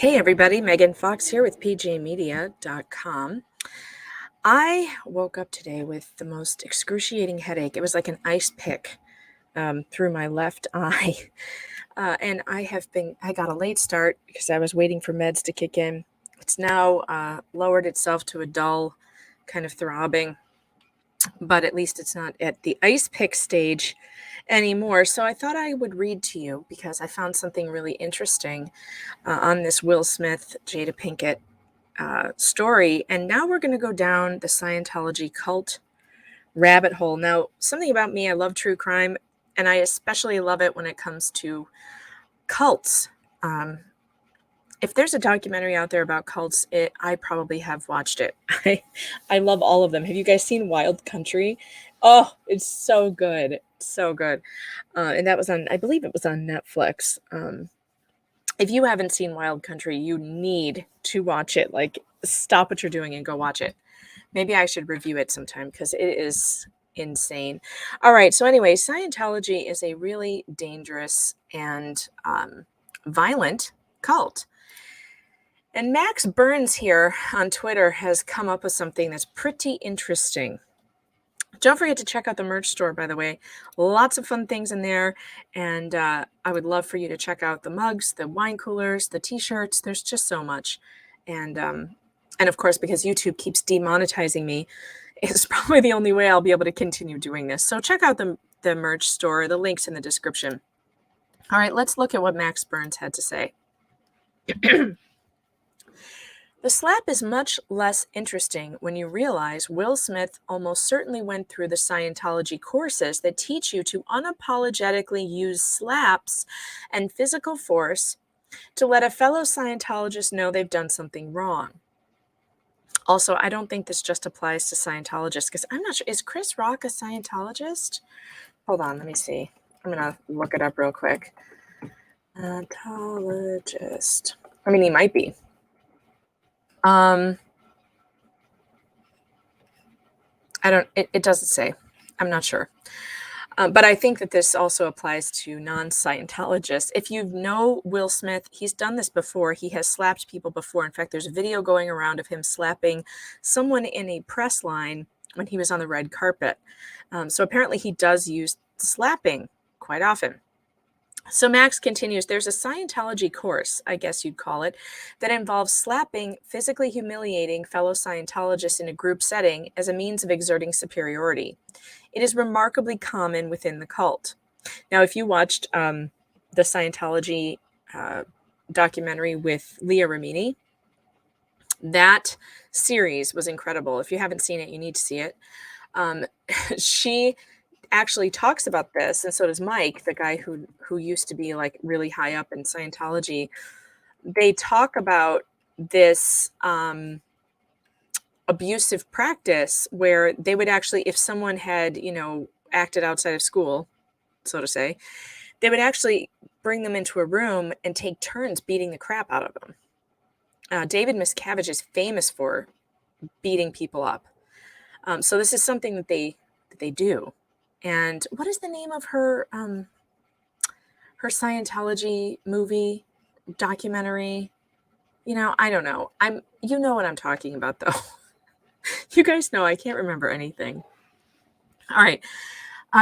Hey everybody, Megan Fox here with pjmedia.com. I woke up today with the most excruciating headache. It was like an ice pick through my left eye. And I got a late start because I was waiting for meds to kick in. It's now lowered itself to a dull kind of throbbing, but at least it's not at the ice pick stage anymore. So I thought I would read to you because I found something really interesting on this Will Smith, Jada Pinkett story. And now we're going to go down the Scientology cult rabbit hole. Now, something about me, I love true crime, and I especially love it when it comes to cults. If there's a documentary out there about cults, I probably have watched it. I love all of them. Have you guys seen Wild Country? Oh, it's so good. So good. And that was I believe it was on Netflix. If you haven't seen Wild Country, you need to watch it. Like, stop what you're doing and go watch it. Maybe I should review it sometime because it is insane. All right. So anyway, Scientology is a really dangerous and violent cult. And Max Burns here on Twitter has come up with something that's pretty interesting. Don't forget to check out the merch store, by the way. Lots of fun things in there. And I would love for you to check out the mugs, the wine coolers, the t-shirts. There's just so much. And of course, because YouTube keeps demonetizing me, it's probably the only way I'll be able to continue doing this. So check out the merch store. The link's in the description. All right, let's look at what Max Burns had to say. The slap is much less interesting when you realize Will Smith almost certainly went through the Scientology courses that teach you to unapologetically use slaps and physical force to let a fellow Scientologist know they've done something wrong. Also, I don't think this just applies to Scientologists because I'm not sure. Is Chris Rock a Scientologist? Hold on, let me see. I'm going to look it up real quick. Scientologist. I mean, he might be. It doesn't say. I'm not sure. But I think that this also applies to non-Scientologists. If you know Will Smith, he's done this before. He has slapped people before. In fact, there's a video going around of him slapping someone in a press line when he was on the red carpet. So apparently he does use slapping quite often. So Max continues, there's a Scientology course, I guess you'd call it, that involves slapping, physically humiliating fellow Scientologists in a group setting as a means of exerting superiority. It is remarkably common within the cult. Now, if you watched the Scientology documentary with Leah Remini, that series was incredible. If you haven't seen it, you need to see it. She actually talks about this, and so does Mike, the guy who used to be like really high up in Scientology. They talk about this abusive practice where they would actually, if someone had, acted outside of school, so to say, they would actually bring them into a room and take turns beating the crap out of them. David Miscavige is famous for beating people up. So this is something that they do. And what is the name of her Scientology movie documentary? I don't know. You know what I'm talking about, though. You guys know I can't remember anything. All right.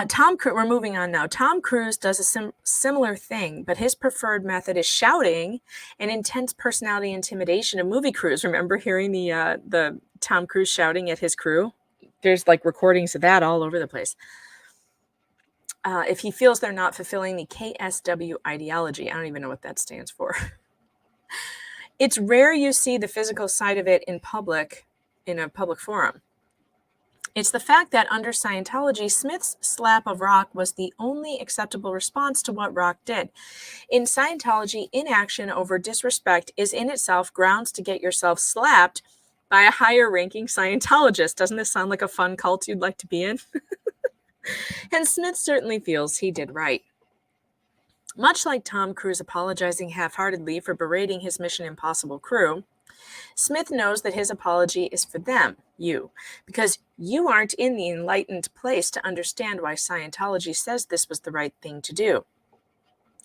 Tom Cruise, we're moving on now. Tom Cruise does a similar thing, but his preferred method is shouting and intense personality intimidation of movie crews. Remember hearing the Tom Cruise shouting at his crew? There's like recordings of that all over the place. If he feels they're not fulfilling the KSW ideology, I don't even know what that stands for. It's rare you see the physical side of it in a public forum. It's the fact that under Scientology, Smith's slap of Rock was the only acceptable response to what Rock did. In Scientology, inaction over disrespect is in itself grounds to get yourself slapped by a higher-ranking Scientologist. Doesn't this sound like a fun cult you'd like to be in? And Smith certainly feels he did right. Much like Tom Cruise apologizing half-heartedly for berating his Mission Impossible crew, Smith knows that his apology is for them, you, because you aren't in the enlightened place to understand why Scientology says this was the right thing to do.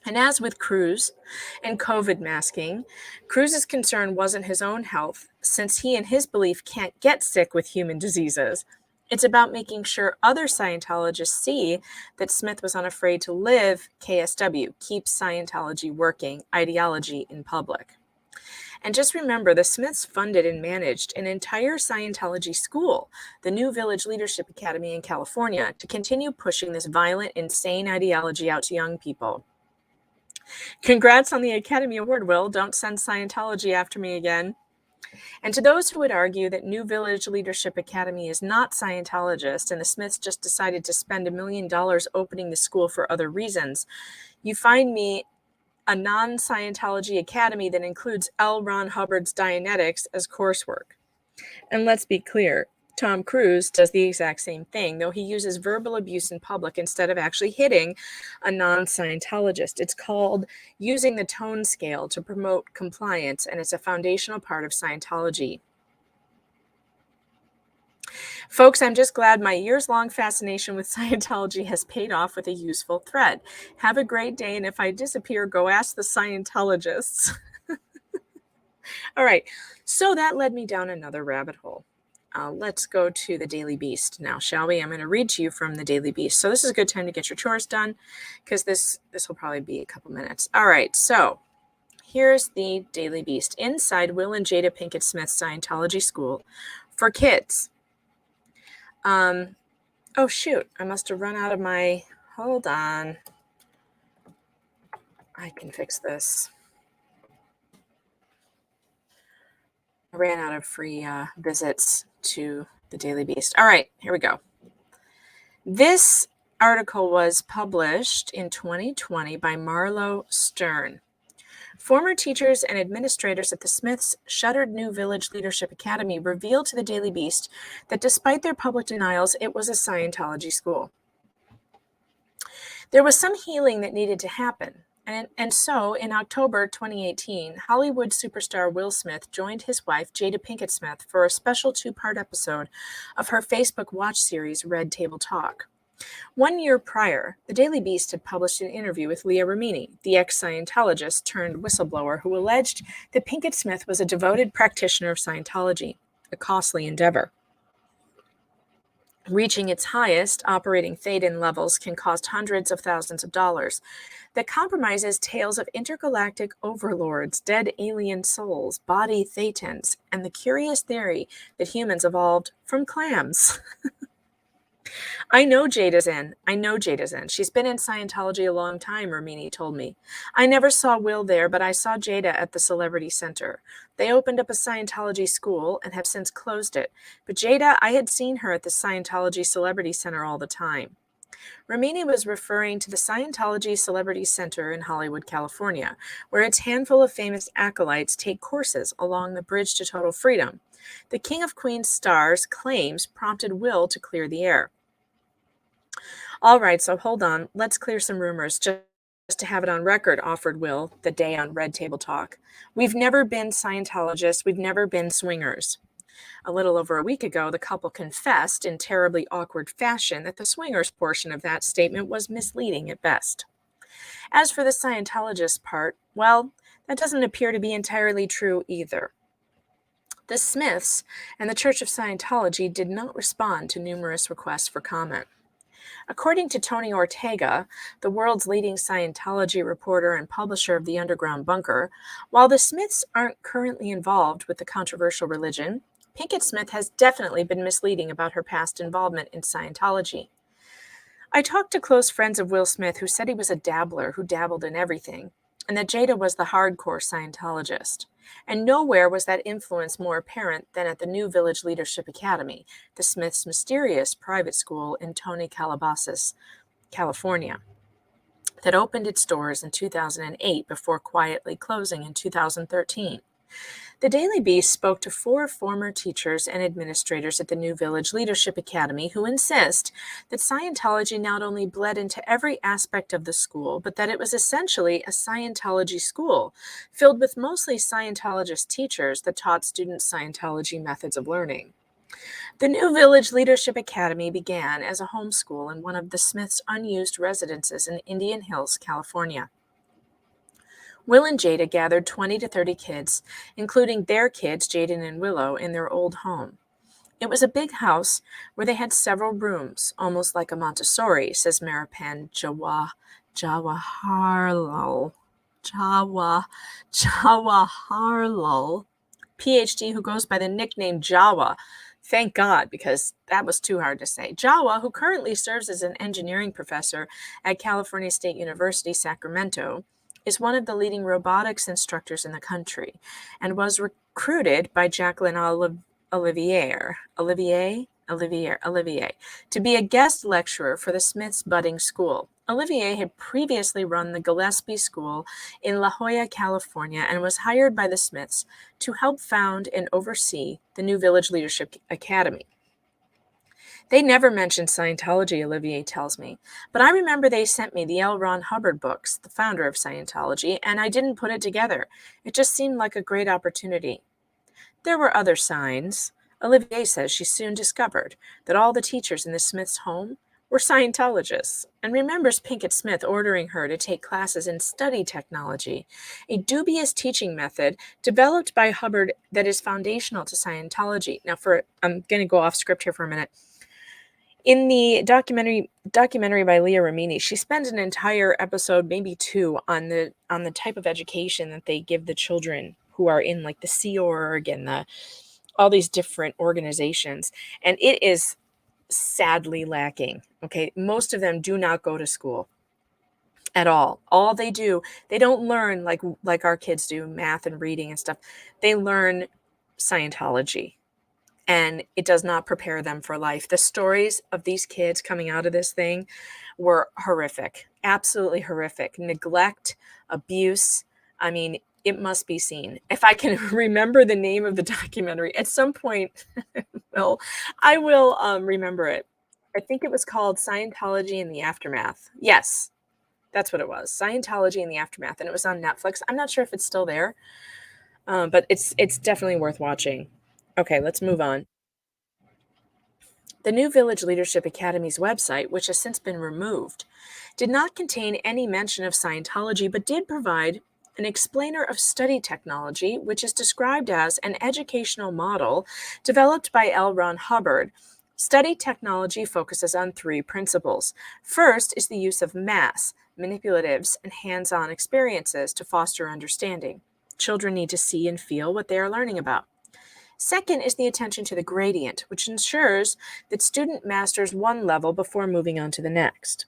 And as with Cruz and COVID masking, Cruz's concern wasn't his own health, since he and his belief can't get sick with human diseases. It's about making sure other Scientologists see that Smith was unafraid to live KSW, keep Scientology working, ideology in public. And just remember, the Smiths funded and managed an entire Scientology school, the New Village Leadership Academy in California, to continue pushing this violent, insane ideology out to young people. Congrats on the Academy Award, Will. Don't send Scientology after me again. And to those who would argue that New Village Leadership Academy is not Scientologist and the Smiths just decided to spend $1 million opening the school for other reasons, you find me a non-Scientology academy that includes L. Ron Hubbard's Dianetics as coursework. And let's be clear, Tom Cruise does the exact same thing, though he uses verbal abuse in public instead of actually hitting a non-Scientologist. It's called using the tone scale to promote compliance, and it's a foundational part of Scientology. Folks, I'm just glad my years-long fascination with Scientology has paid off with a useful thread. Have a great day, and if I disappear, go ask the Scientologists. All right, so that led me down another rabbit hole. Let's go to the Daily Beast now, shall we? I'm going to read to you from the Daily Beast. So this is a good time to get your chores done because this will probably be a couple minutes. All right, so here's the Daily Beast. Inside Will and Jada Pinkett Smith's Scientology School for Kids. Oh, shoot. I must have run out of my... Hold on. I can fix this. I ran out of free visits to the Daily Beast. All right, here we go. This article was published in 2020 by Marlo Stern. Former teachers and administrators at the Smiths' shuttered New Village Leadership Academy revealed to the Daily Beast that despite their public denials, it was a Scientology school. There was some healing that needed to happen. And so, in October 2018, Hollywood superstar Will Smith joined his wife, Jada Pinkett Smith, for a special 2-part episode of her Facebook watch series, Red Table Talk. 1 year prior, the Daily Beast had published an interview with Leah Remini, the ex-Scientologist turned whistleblower who alleged that Pinkett Smith was a devoted practitioner of Scientology, a costly endeavor. Reaching its highest, operating Thetan levels can cost hundreds of thousands of dollars. That compromises tales of intergalactic overlords, dead alien souls, body Thetans, and the curious theory that humans evolved from clams. I know Jada's in. She's been in Scientology a long time, Remini told me. I never saw Will there, but I saw Jada at the Celebrity Center. They opened up a Scientology school and have since closed it. But Jada, I had seen her at the Scientology Celebrity Center all the time. Remini was referring to the Scientology Celebrity Center in Hollywood, California, where its handful of famous acolytes take courses along the bridge to total freedom. The King of Queens star's claims prompted Will to clear the air. All right, so hold on. Let's clear some rumors just to have it on record, offered Will the day on Red Table Talk. We've never been Scientologists. We've never been swingers. A little over a week ago, the couple confessed in terribly awkward fashion that the swingers portion of that statement was misleading at best. As for the Scientologist part, well, that doesn't appear to be entirely true either. The Smiths and the Church of Scientology did not respond to numerous requests for comment. According to Tony Ortega, the world's leading Scientology reporter and publisher of The Underground Bunker, while the Smiths aren't currently involved with the controversial religion, Pinkett Smith has definitely been misleading about her past involvement in Scientology. I talked to close friends of Will Smith who said he was a dabbler who dabbled in everything, and that Jada was the hardcore Scientologist. And nowhere was that influence more apparent than at the New Village Leadership Academy, the Smiths' mysterious private school in Tony, Calabasas, California, that opened its doors in 2008 before quietly closing in 2013. The Daily Beast spoke to 4 former teachers and administrators at the New Village Leadership Academy who insist that Scientology not only bled into every aspect of the school, but that it was essentially a Scientology school, filled with mostly Scientologist teachers that taught students Scientology methods of learning. The New Village Leadership Academy began as a homeschool in one of the Smiths' unused residences in Indian Hills, California. Will and Jada gathered 20 to 30 kids, including their kids, Jaden and Willow, in their old home. It was a big house where they had several rooms, almost like a Montessori, says Maripan Jawaharlal. Jawa, Jawaharlal, PhD, who goes by the nickname Jawa. Thank God, because that was too hard to say. Jawa, who currently serves as an engineering professor at California State University, Sacramento, is one of the leading robotics instructors in the country and was recruited by Jacqueline Olivier to be a guest lecturer for the Smiths Budding School. Olivier had previously run the Gillespie School in La Jolla, California, and was hired by the Smiths to help found and oversee the new Village Leadership Academy. They never mentioned Scientology, Olivier tells me, but I remember they sent me the L. Ron Hubbard books, the founder of Scientology, and I didn't put it together. It just seemed like a great opportunity. There were other signs. Olivier says she soon discovered that all the teachers in the Smiths' home were Scientologists, and remembers Pinkett Smith ordering her to take classes in study technology, a dubious teaching method developed by Hubbard that is foundational to Scientology. Now, I'm going to go off script here for a minute. In the documentary by Leah Remini, she spends an entire episode, maybe two, on the type of education that they give the children who are in like the Sea Org and all these different organizations, and it is sadly lacking. Okay, most of them do not go to school at all. All they do, they don't learn like our kids do, math and reading and stuff. They learn Scientology, and it does not prepare them for life. The stories of these kids coming out of this thing were horrific, absolutely horrific. Neglect, abuse. I mean, it must be seen. If I can remember the name of the documentary at some point, well, I will remember it. I think it was called Scientology in the Aftermath. Yes, that's what it was. Scientology in the Aftermath, and it was on Netflix. I'm not sure if it's still there, but it's definitely worth watching. Okay, let's move on. The new Village Leadership Academy's website, which has since been removed, did not contain any mention of Scientology, but did provide an explainer of study technology, which is described as an educational model developed by L. Ron Hubbard. Study technology focuses on three principles. First is the use of mass, manipulatives, and hands-on experiences to foster understanding. Children need to see and feel what they are learning about. Second is the attention to the gradient, which ensures that student masters one level before moving on to the next.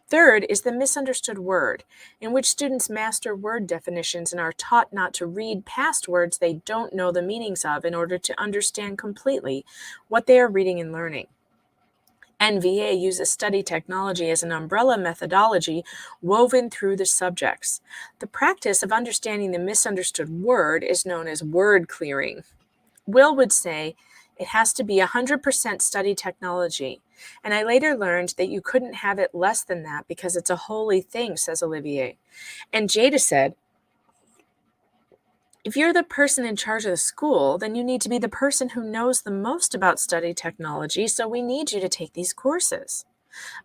Third is the misunderstood word, in which students master word definitions and are taught not to read past words they don't know the meanings of in order to understand completely what they are reading and learning. NVA uses study technology as an umbrella methodology woven through the subjects. The practice of understanding the misunderstood word is known as word clearing. Will would say it has to be 100% study technology, and I later learned that you couldn't have it less than that because it's a holy thing, says Olivier. And Jada said, if you're the person in charge of the school, then you need to be the person who knows the most about study technology, so we need you to take these courses.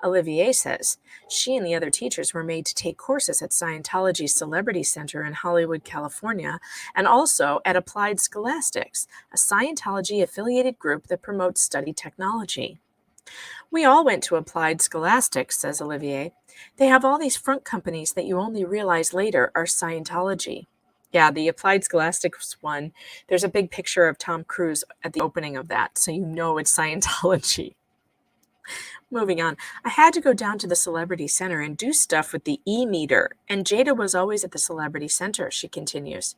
Olivier says she and the other teachers were made to take courses at Scientology's Celebrity Center in Hollywood, California, and also at Applied Scholastics, a Scientology-affiliated group that promotes study technology. We all went to Applied Scholastics, says Olivier. They have all these front companies that you only realize later are Scientology. Yeah, the Applied Scholastics one, there's a big picture of Tom Cruise at the opening of that, so you know it's Scientology. Moving on, I had to go down to the Celebrity Center and do stuff with the e-meter, and Jada was always at the Celebrity Center, she continues.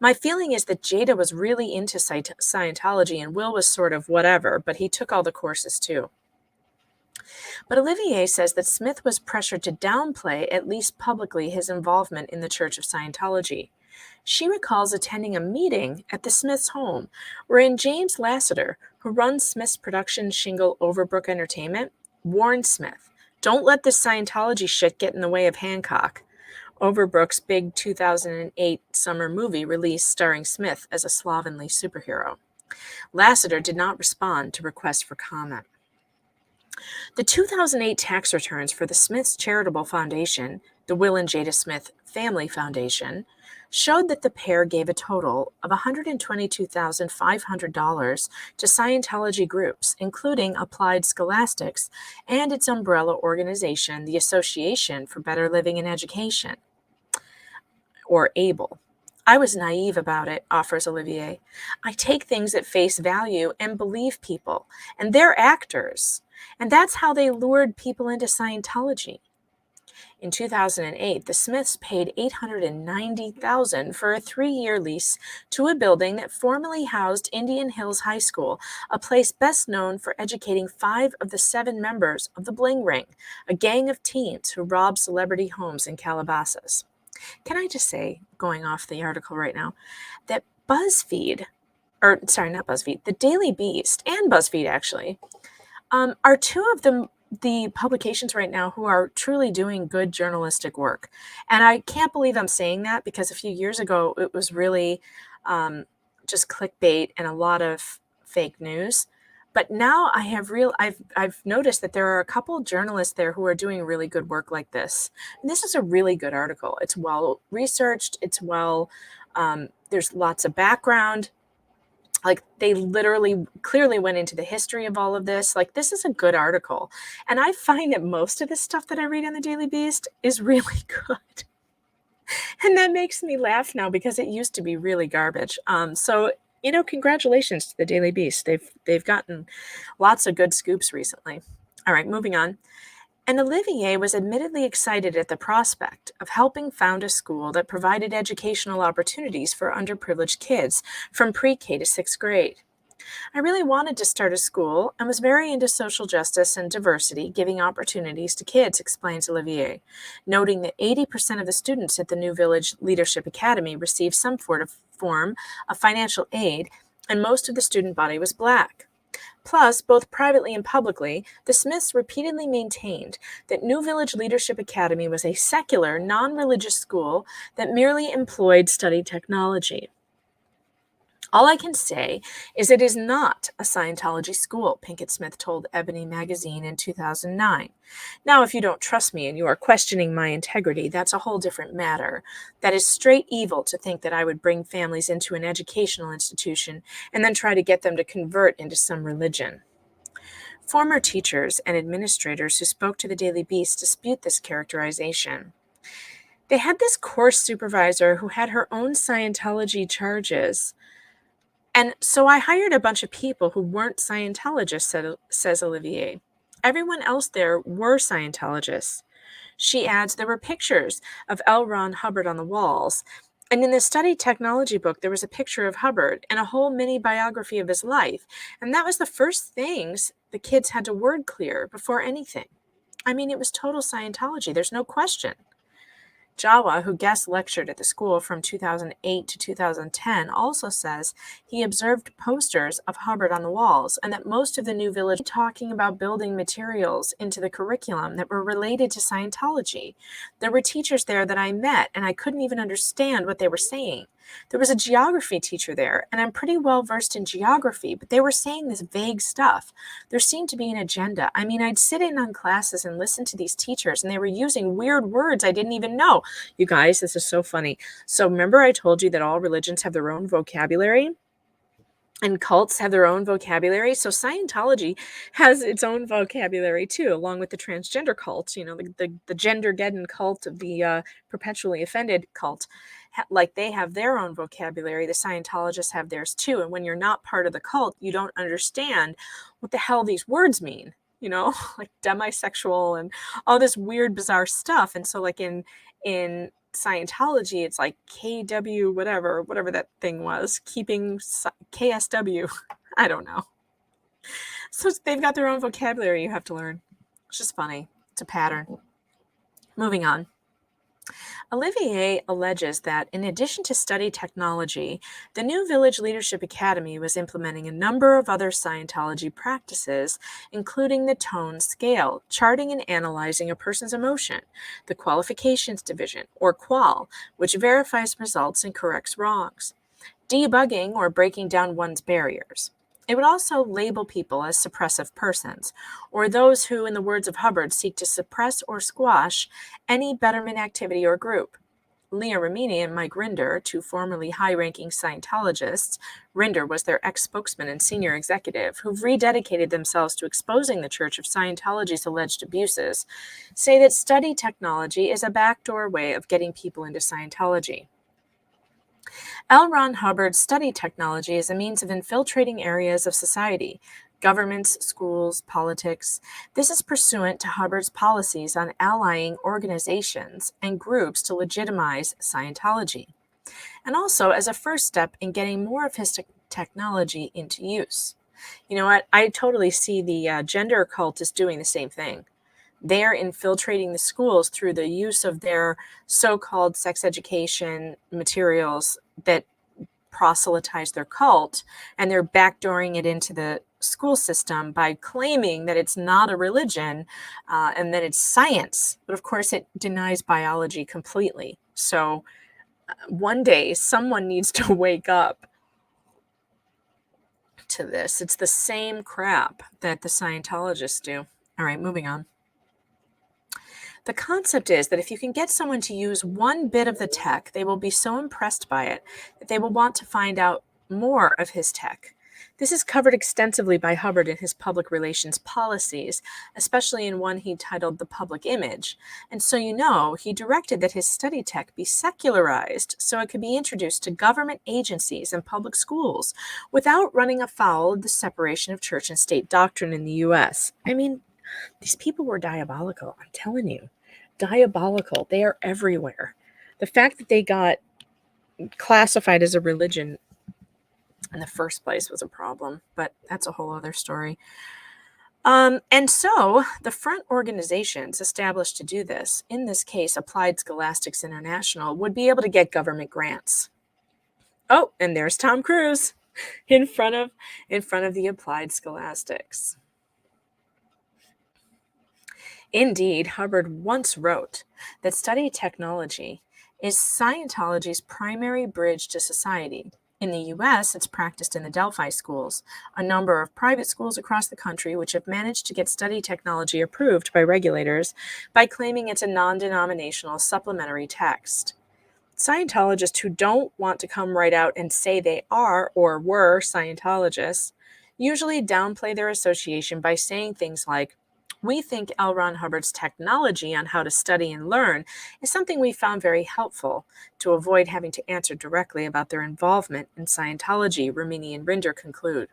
My feeling is that Jada was really into Scientology and Will was sort of whatever, but he took all the courses too. But Olivier says that Smith was pressured to downplay, at least publicly, his involvement in the Church of Scientology. She recalls attending a meeting at the Smiths' home, wherein James Lasseter, who runs Smith's production shingle Overbrook Entertainment, warned Smith, don't let this Scientology shit get in the way of Hancock, Overbrook's big 2008 summer movie release starring Smith as a slovenly superhero. Lasseter did not respond to requests for comment. The 2008 tax returns for the Smiths Charitable Foundation, the Will and Jada Smith Family Foundation, showed that the pair gave a total of $122,500 to Scientology groups, including Applied Scholastics and its umbrella organization, the Association for Better Living and Education, or ABLE. I was naive about it, offers Olivier. I take things at face value and believe people, and they're actors. And that's how they lured people into Scientology. In 2008, the Smiths paid $890,000 for a 3-year lease to a building that formerly housed Indian Hills High School, a place best known for educating 5 of the 7 members of the Bling Ring, a gang of teens who robbed celebrity homes in Calabasas. Can I just say, going off the article right now, that BuzzFeed, or sorry, not BuzzFeed, the Daily Beast and BuzzFeed actually, are two of the publications right now who are truly doing good journalistic work. And I can't believe I'm saying that, because a few years ago it was really just clickbait and a lot of fake news. But now I've noticed that there are a couple journalists there who are doing really good work like this. And this is a really good article. It's well researched. It's well, there's lots of background. Like, they literally clearly went into the history of all of this. Like, this is a good article. And I find that most of the stuff that I read on the Daily Beast is really good. And that makes me laugh now, because it used to be really garbage. So, congratulations to the Daily Beast. They've gotten lots of good scoops recently. All right, moving on. And Olivier was admittedly excited at the prospect of helping found a school that provided educational opportunities for underprivileged kids from pre-K to 6th grade. I really wanted to start a school and was very into social justice and diversity, giving opportunities to kids, explains Olivier, noting that 80% of the students at the New Village Leadership Academy received some form of financial aid, and most of the student body was Black. Plus, both privately and publicly, the Smiths repeatedly maintained that New Village Leadership Academy was a secular, non-religious school that merely employed study technology. All I can say is it is not a Scientology school, Pinkett Smith told Ebony magazine in 2009. Now, if you don't trust me and you are questioning my integrity, that's a whole different matter. That is straight evil to think that I would bring families into an educational institution and then try to get them to convert into some religion. Former teachers and administrators who spoke to the Daily Beast dispute this characterization. They had this course supervisor who had her own Scientology charges. And so I hired a bunch of people who weren't Scientologists, says Olivier. Everyone else there were Scientologists. She adds there were pictures of L. Ron Hubbard on the walls. And in the study technology book, there was a picture of Hubbard and a whole mini biography of his life. And that was the first things the kids had to word clear before anything. I mean, it was total Scientology. There's no question. Jawa, who guest lectured at the school from 2008 to 2010, also says he observed posters of Hubbard on the walls, and that most of the New Village were talking about building materials into the curriculum that were related to Scientology. There were teachers there that I met, and I couldn't even understand what they were saying. There was a geography teacher there, and I'm pretty well versed in geography, but they were saying this vague stuff. There seemed to be an agenda. I mean, I'd sit in on classes and listen to these teachers, and they were using weird words I didn't even know. You guys, this is so funny. So remember I told you that all religions have their own vocabulary? And cults have their own vocabulary. So Scientology has its own vocabulary too, along with the transgender cult, the gender-geddon cult of the perpetually offended cult. Like, they have their own vocabulary. The Scientologists have theirs too. And when you're not part of the cult, you don't understand what the hell these words mean, like demisexual and all this weird, bizarre stuff. And so like in Scientology, it's like KW, whatever that thing was, keeping KSW. I don't know. So they've got their own vocabulary you have to learn. It's just funny. It's a pattern. Moving on. Olivier alleges that in addition to study technology, the New Village Leadership Academy was implementing a number of other Scientology practices, including the tone scale, charting and analyzing a person's emotion, the qualifications division, or qual, which verifies results and corrects wrongs, debugging or breaking down one's barriers. It would also label people as suppressive persons, or those who, in the words of Hubbard, seek to suppress or squash any betterment activity or group. Leah Remini and Mike Rinder, two formerly high-ranking Scientologists, Rinder was their ex-spokesman and senior executive, who've rededicated themselves to exposing the Church of Scientology's alleged abuses, say that study technology is a backdoor way of getting people into Scientology. L. Ron Hubbard's study technology is a means of infiltrating areas of society, governments, schools, politics. This is pursuant to Hubbard's policies on allying organizations and groups to legitimize Scientology, and also as a first step in getting more of his technology into use. You know what? I totally see the gender cult is doing the same thing. They're infiltrating the schools through the use of their so-called sex education materials that proselytize their cult, and they're backdooring it into the school system by claiming that it's not a religion and that it's science. But of course, it denies biology completely. So one day, someone needs to wake up to this. It's the same crap that the Scientologists do. All right, moving on. The concept is that if you can get someone to use one bit of the tech, they will be so impressed by it that they will want to find out more of his tech. This is covered extensively by Hubbard in his public relations policies, especially in one he titled The Public Image. And so he directed that his study tech be secularized so it could be introduced to government agencies and public schools without running afoul of the separation of church and state doctrine in the U.S. I mean, these people were diabolical, I'm telling you. Diabolical. They are everywhere. The fact that they got classified as a religion in the first place was a problem, but that's a whole other story. And so the front organizations established to do this, in this case, Applied Scholastics International, would be able to get government grants. Oh, and there's Tom Cruise in front of the Applied Scholastics. Indeed, Hubbard once wrote that study technology is Scientology's primary bridge to society. In the U.S., it's practiced in the Delphi schools, a number of private schools across the country which have managed to get study technology approved by regulators by claiming it's a non-denominational supplementary text. Scientologists who don't want to come right out and say they are or were Scientologists usually downplay their association by saying things like, "We think L. Ron Hubbard's technology on how to study and learn is something we found very helpful," to avoid having to answer directly about their involvement in Scientology, Remini and Rinder conclude.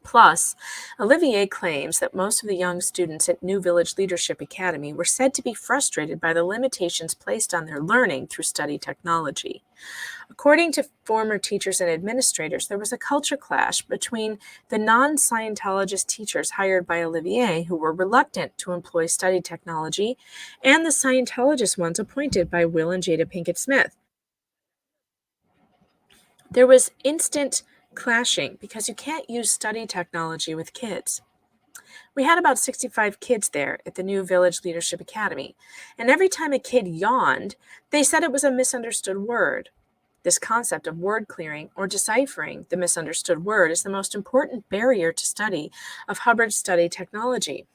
Plus, Olivier claims that most of the young students at New Village Leadership Academy were said to be frustrated by the limitations placed on their learning through study technology. According to former teachers and administrators, there was a culture clash between the non-Scientologist teachers hired by Olivier, who were reluctant to employ study technology, and the Scientologist ones appointed by Will and Jada Pinkett Smith. There was instant clashing because you can't use study technology with kids. We had about 65 kids there at the New Village Leadership Academy, and every time a kid yawned, they said it was a misunderstood word. This concept of word clearing or deciphering the misunderstood word is the most important barrier to study of Hubbard's study technology.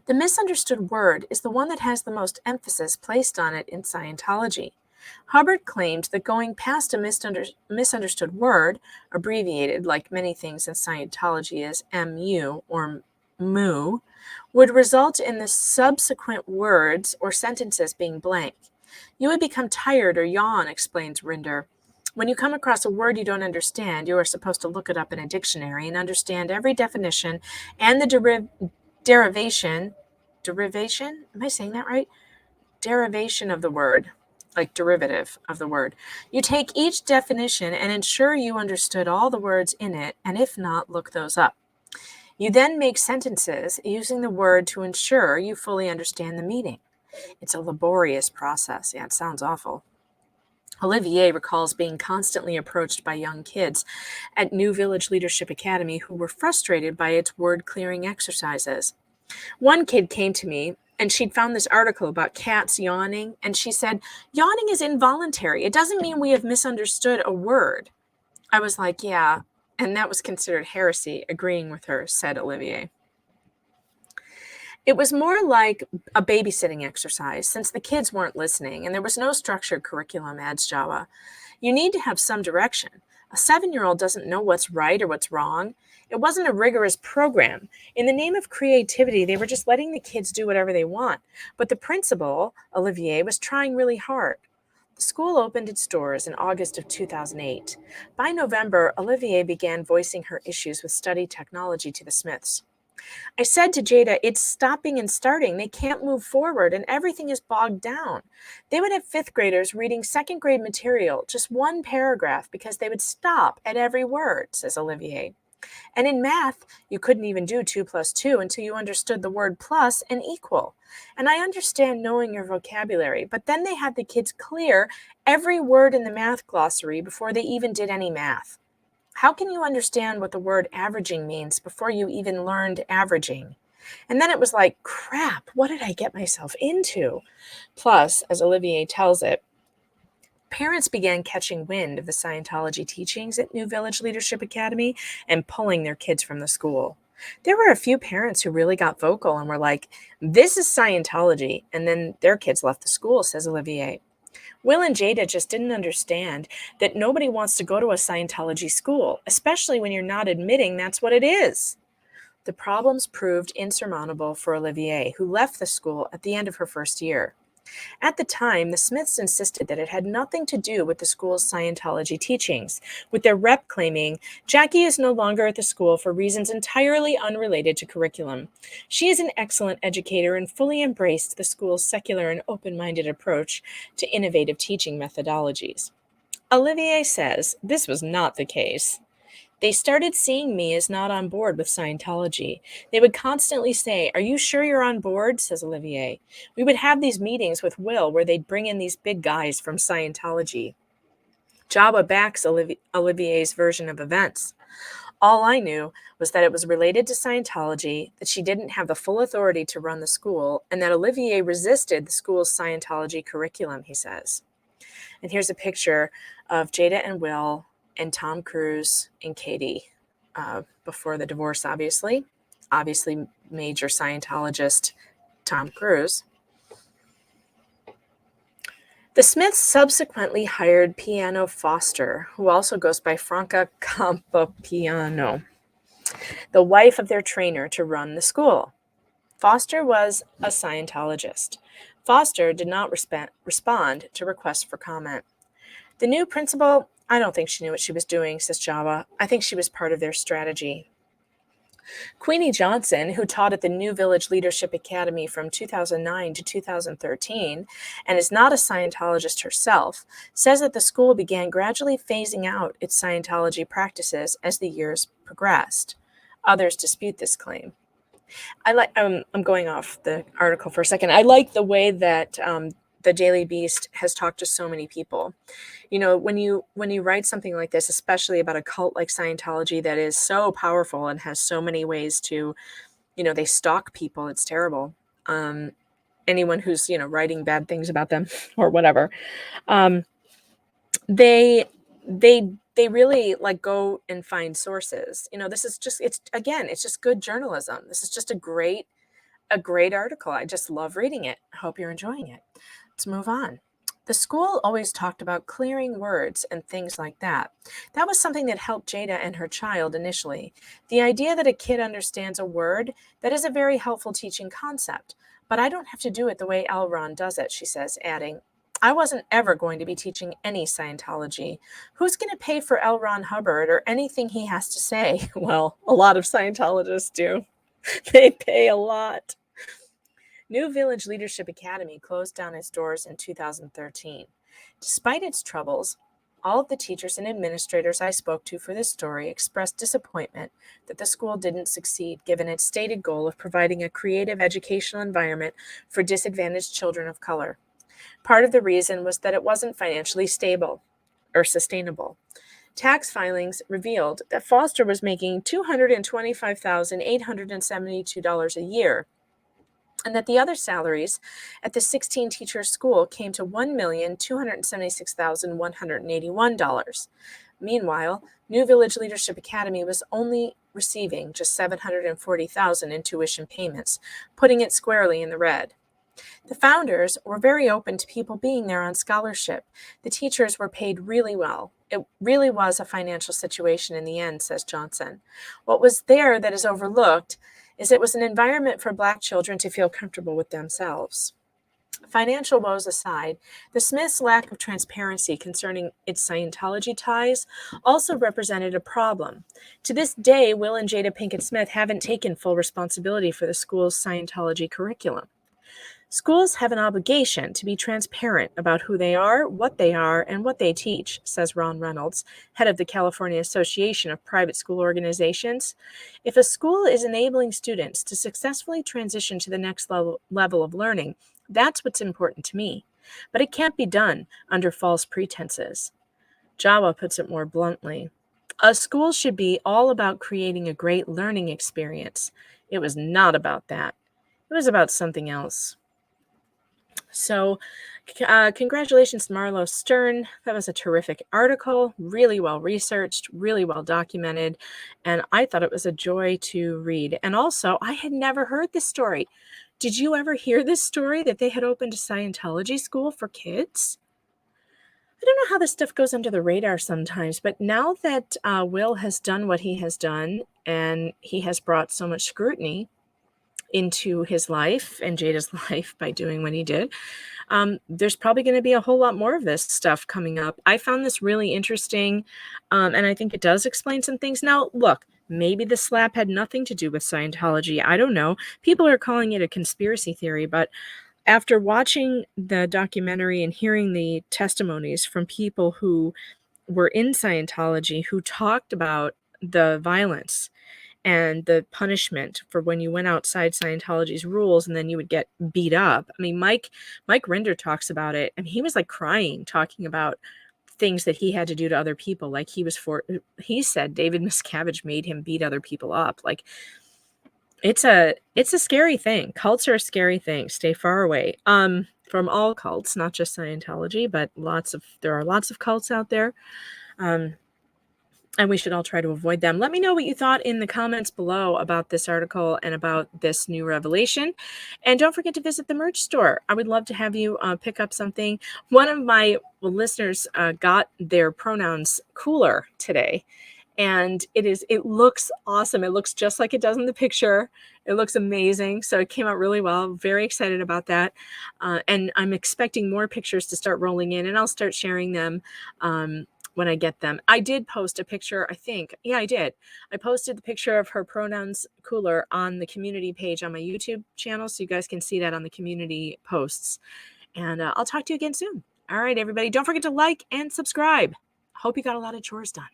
The misunderstood word is the one that has the most emphasis placed on it in Scientology. Hubbard claimed that going past a misunderstood word, abbreviated like many things in Scientology as MU or MU, would result in the subsequent words or sentences being blank. You would become tired or yawn, explains Rinder. When you come across a word you don't understand, you are supposed to look it up in a dictionary and understand every definition and the derivation, am I saying that right? Derivation of the word, like derivative of the word. You take each definition and ensure you understood all the words in it, and if not, look those up. You then make sentences using the word to ensure you fully understand the meaning. It's a laborious process. Yeah, it sounds awful. Olivier recalls being constantly approached by young kids at New Village Leadership Academy who were frustrated by its word-clearing exercises. One kid came to me, and she'd found this article about cats yawning, and she said, "Yawning is involuntary. It doesn't mean we have misunderstood a word." I was like, "Yeah," and that was considered heresy, agreeing with her, said Olivier. It was more like a babysitting exercise since the kids weren't listening and there was no structured curriculum, adds Java. You need to have some direction. A 7-year-old doesn't know what's right or what's wrong. It wasn't a rigorous program. In the name of creativity, they were just letting the kids do whatever they want. But the principal, Olivier, was trying really hard. The school opened its doors in August of 2008. By November, Olivier began voicing her issues with study technology to the Smiths. I said to Jada, it's stopping and starting. They can't move forward and everything is bogged down. They would have fifth graders reading second grade material, just one paragraph, because they would stop at every word, says Olivier. And in math, you couldn't even do 2 plus 2 until you understood the word plus and equal. And I understand knowing your vocabulary, but then they had the kids clear every word in the math glossary before they even did any math. How can you understand what the word averaging means before you even learned averaging? And then it was like, crap, what did I get myself into? Plus, as Olivier tells it, parents began catching wind of the Scientology teachings at New Village Leadership Academy and pulling their kids from the school. There were a few parents who really got vocal and were like, this is Scientology. And then their kids left the school, says Olivier. Will and Jada just didn't understand that nobody wants to go to a Scientology school, especially when you're not admitting that's what it is. The problems proved insurmountable for Olivier, who left the school at the end of her first year. At the time, the Smiths insisted that it had nothing to do with the school's Scientology teachings, with their rep claiming, Jackie is no longer at the school for reasons entirely unrelated to curriculum. She is an excellent educator and fully embraced the school's secular and open-minded approach to innovative teaching methodologies. Olivier says this was not the case. They started seeing me as not on board with Scientology. They would constantly say, are you sure you're on board? Says Olivier. We would have these meetings with Will where they'd bring in these big guys from Scientology. Jabba backs Olivier's version of events. All I knew was that it was related to Scientology, that she didn't have the full authority to run the school, and that Olivier resisted the school's Scientology curriculum, he says. And here's a picture of Jada and Will and Tom Cruise and Katie before the divorce, obviously major Scientologist Tom Cruise. The Smiths subsequently hired Piano Foster, who also goes by Franca Campopiano, the wife of their trainer, to run the school. Foster was a Scientologist. Foster did not respond to requests for comment. The new principal, I don't think she knew what she was doing, says Java. I think she was part of their strategy. Queenie Johnson, who taught at the New Village Leadership Academy from 2009 to 2013 and is not a Scientologist herself, says that the school began gradually phasing out its Scientology practices as the years progressed. Others dispute this claim. I'm going off the article for a second. I like the way that the Daily Beast has talked to so many people. You know, when you write something like this, especially about a cult like Scientology that is so powerful and has so many ways to, they stalk people. It's terrible. Anyone who's, writing bad things about them or whatever, they really like go and find sources. This is just, it's just good journalism. This is just a great article. I just love reading it. I hope you're enjoying it. Let's move on. The school always talked about clearing words and things like that. That was something that helped Jada and her child initially. The idea that a kid understands a word, that is a very helpful teaching concept. But I don't have to do it the way L. Ron does it, she says, adding, I wasn't ever going to be teaching any Scientology. Who's going to pay for L. Ron Hubbard or anything he has to say? Well, a lot of Scientologists do. They pay a lot. New Village Leadership Academy closed down its doors in 2013. Despite its troubles, all of the teachers and administrators I spoke to for this story expressed disappointment that the school didn't succeed, given its stated goal of providing a creative educational environment for disadvantaged children of color. Part of the reason was that it wasn't financially stable or sustainable. Tax filings revealed that Foster was making $225,872 a year, and that the other salaries at the 16-teacher school came to $1,276,181. Meanwhile, New Village Leadership Academy was only receiving just $740,000 in tuition payments, putting it squarely in the red. The founders were very open to people being there on scholarship. The teachers were paid really well. It really was a financial situation in the end, says Johnson. What was there that is overlooked is it was an environment for Black children to feel comfortable with themselves. Financial woes aside, the Smiths' lack of transparency concerning its Scientology ties also represented a problem. To this day, Will and Jada Pinkett Smith haven't taken full responsibility for the school's Scientology curriculum. Schools have an obligation to be transparent about who they are, and what they teach, says Ron Reynolds, head of the California Association of Private School Organizations. If a school is enabling students to successfully transition to the next level of learning, that's what's important to me. But it can't be done under false pretenses. Jawa puts it more bluntly. A school should be all about creating a great learning experience. It was not about that. It was about something else. So, congratulations to Marlo Stern. That was a terrific article, really well researched, really well documented, and I thought it was a joy to read. And also, I had never heard this story. Did you ever hear this story that they had opened a Scientology school for kids? I don't know how this stuff goes under the radar sometimes, but now that Will has done what he has done and he has brought so much scrutiny into his life and Jada's life by doing what he did, there's probably going to be a whole lot more of this stuff coming up. I found this really interesting, and I think it does explain some things. Now, look, maybe the slap had nothing to do with Scientology. I don't know. People are calling it a conspiracy theory, but after watching the documentary and hearing the testimonies from people who were in Scientology who talked about the violence and the punishment for when you went outside Scientology's rules and then you would get beat up. I mean, Mike Rinder talks about it, and he was like crying, talking about things that he had to do to other people. Like he said David Miscavige made him beat other people up. Like it's a scary thing. Cults are a scary thing. Stay far away. From all cults, not just Scientology, but there are lots of cults out there. And we should all try to avoid them. Let me know what you thought in the comments below about this article and about this new revelation. And don't forget to visit the merch store. I would love to have you pick up something. One of my listeners got their pronouns cooler today. And it looks awesome. It looks just like it does in the picture. It looks amazing. So it came out really well. Very excited about that. And I'm expecting more pictures to start rolling in, and I'll start sharing them when I get them. I did post a picture, I think. Yeah, I did. I posted the picture of her pronouns cooler on the community page on my YouTube channel, so you guys can see that on the community posts. And I'll talk to you again soon. All right, everybody. Don't forget to like and subscribe. Hope you got a lot of chores done.